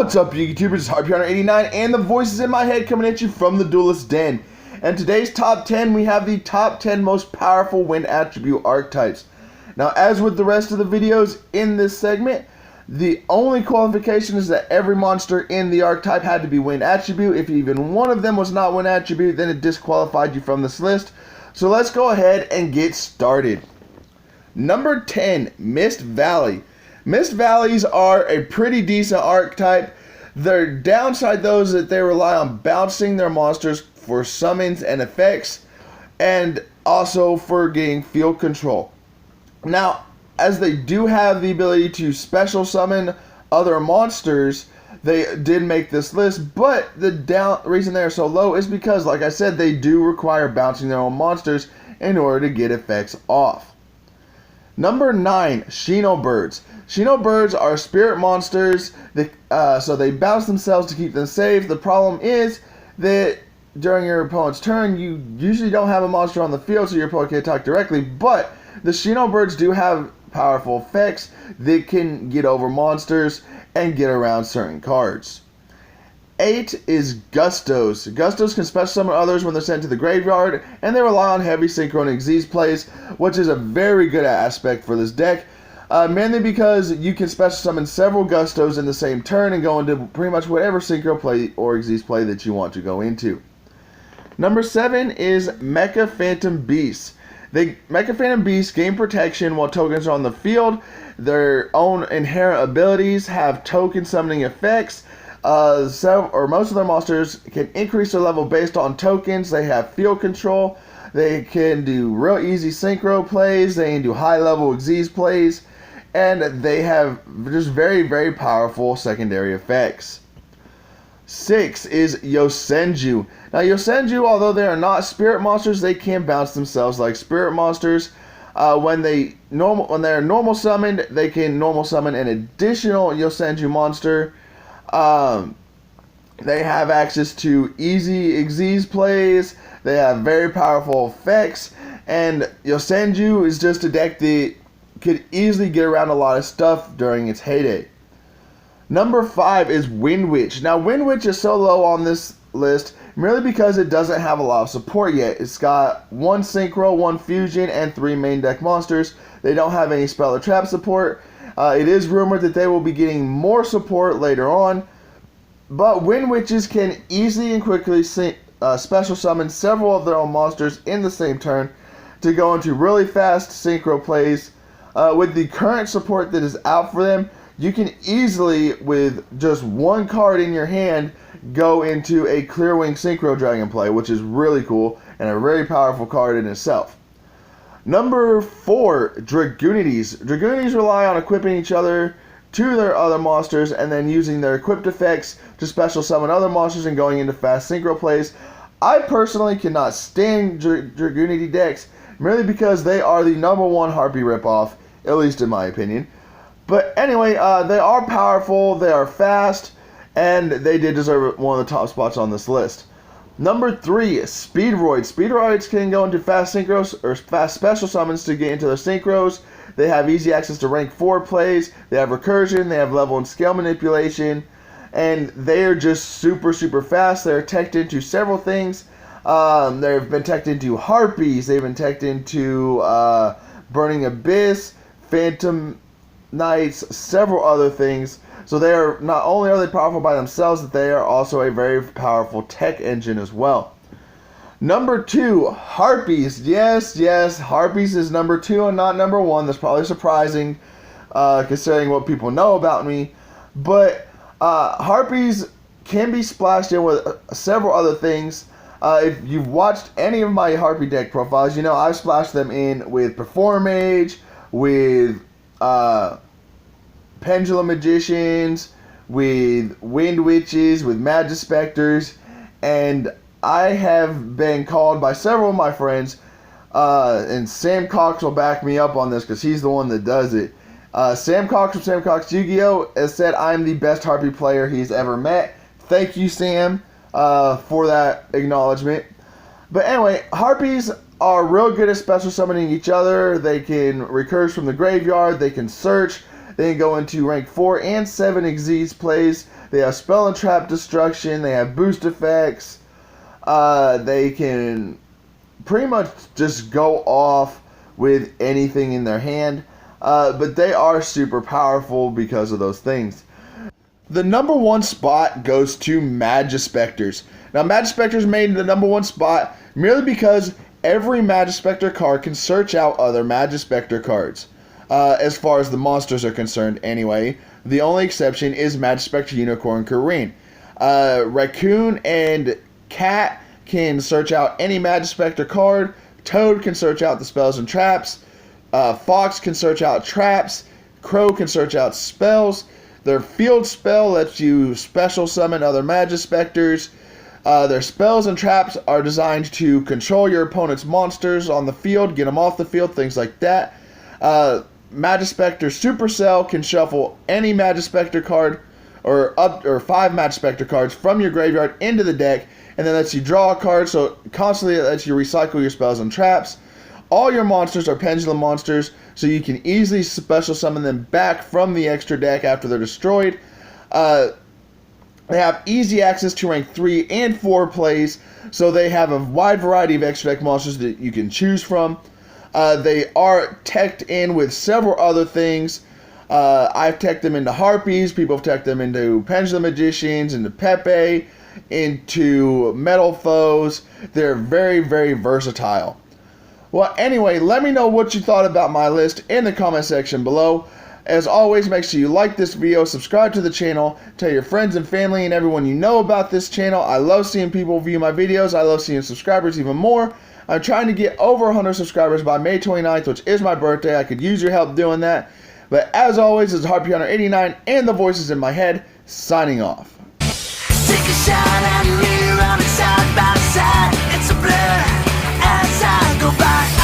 What's up, you YouTubers? It's Harpy 89 and the voices in my head coming at you from the Duelist Den. And today's top 10, we have the top 10 most powerful wind attribute archetypes. Now, as with the rest of the videos in this segment, the only qualification is that every monster in the archetype had to be wind attribute. If even one of them was not wind attribute, then it disqualified you from this list. So let's go ahead and get started. Number 10, Mist Valley. Mist Valleys are a pretty decent archetype. Their downside, though, is that they rely on bouncing their monsters for summons and effects, and also for getting field control. Now, as they do have the ability to special summon other monsters, they did make this list, but the reason they are so low is because, like I said, they do require bouncing their own monsters in order to get effects off. Number 9, Sheno Birds. Sheno Birds are spirit monsters, so they bounce themselves to keep them safe. The problem is that during your opponent's turn, you usually don't have a monster on the field, so your opponent can attack directly, but the Sheno Birds do have powerful effects that can get over monsters and get around certain cards. 8 is Gustos. Gustos can special summon others when they're sent to the graveyard, and they rely on heavy synchro and Xyz plays, which is a very good aspect for this deck. Mainly because you can special summon several Gustos in the same turn and go into pretty much whatever synchro play or Xyz play that you want to go into. Number 7 is Mecha Phantom Beasts. Mecha Phantom Beasts gain protection while tokens are on the field. Their own inherent abilities have token summoning effects. Most of their monsters can increase their level based on tokens. They have field control. They can do real easy synchro plays. They can do high level Xyz plays. And they have just very, very powerful secondary effects. 6 is Yosenju. Now, Yosenju, although they are not spirit monsters, they can bounce themselves like spirit monsters. When they're normal summoned, they can normal summon an additional Yosenju monster. They have access to easy Xyz plays. They have very powerful effects. And Yosenju is just a deck that could easily get around a lot of stuff during its heyday. Number 5 is Wind Witch. Now, Wind Witch is so low on this list merely because it doesn't have a lot of support yet. It's got 1 Synchro, 1 Fusion, and 3 main deck monsters. They don't have any spell or trap support. It is rumored that they will be getting more support later on. But Wind Witches can easily and quickly special summon several of their own monsters in the same turn to go into really fast synchro plays. With the current support that is out for them, you can easily, with just 1 card in your hand, go into a Clearwing Synchro Dragon play, which is really cool and a very powerful card in itself. Number 4, Dragoonides. Dragoonides rely on equipping each other to their other monsters and then using their equipped effects to special summon other monsters and going into fast synchro plays. I personally cannot stand Dragoonide decks merely because they are the #1 Harpy ripoff, at least in my opinion. But anyway, they are powerful, they are fast, and they did deserve one of the top spots on this list. Number 3, Speedroid. Speedroids can go into fast synchros or fast special summons to get into their synchros. They have easy access to rank 4 plays. They have recursion. They have level and scale manipulation. And they are just super, super fast. They're teched into several things. They've been teched into Harpies. They've been teched into Burning Abyss, Phantom Knights, several other things. So they are not only are they powerful by themselves, but they are also a very powerful tech engine as well. Number 2, Harpies. Yes, Harpies is number 2 and not number 1. That's probably surprising, considering what people know about me. But Harpies can be splashed in with several other things. If you've watched any of my Harpy deck profiles, you know I've splashed them in with Perform Mage, with Pendulum Magicians, with Wind Witches, with Magispectors, and I have been called by several of my friends, and Sam Cox will back me up on this because he's the one that does it. Sam Cox from Sam Cox Yu-Gi-Oh! Has said I'm the best Harpy player he's ever met. Thank you, Sam, for that acknowledgement. But anyway, Harpies are real good at special summoning each other. They can recurse from the graveyard. They can search. They go into rank 4 and 7 Xyz plays. They have spell and trap destruction. They have boost effects. They can pretty much just go off with anything in their hand. But they are super powerful because of those things. The number 1 spot goes to Magispectors. Now, Magispectors made the number 1 spot merely because every Magispector card can search out other Magispector cards. As far as the monsters are concerned, anyway. The only exception is Magispector Unicorn Kareen. Raccoon and Cat can search out any Magispector card. Toad can search out the spells and traps. Fox can search out traps. Crow can search out spells. Their field spell lets you special summon other Magispectors. Their spells and traps are designed to control your opponent's monsters on the field, get them off the field, things like that. Magispector Supercell can shuffle any Magispector card or 5 Magispector cards from your graveyard into the deck, and then lets you draw a card, so constantly it lets you recycle your spells and traps. All your monsters are pendulum monsters, so you can easily special summon them back from the extra deck after they're destroyed. They have easy access to rank 3 and 4 plays, so they have a wide variety of extra deck monsters that you can choose from. They are teched in with several other things. I've teched them into Harpies, people have teched them into Pendulum Magicians, into Pepe, into Metal Foes. They're very, very versatile. Well, anyway, let me know what you thought about my list in the comment section below. As always, make sure you like this video, subscribe to the channel, tell your friends and family and everyone you know about this channel. I love seeing people view my videos. I love seeing subscribers even more. I'm trying to get over 100 subscribers by May 29th, which is my birthday. I could use your help doing that. But as always, it's Harpy 89 and the voices in my head, signing off. Take a shot at me, running side by side. It's a blur as I go by.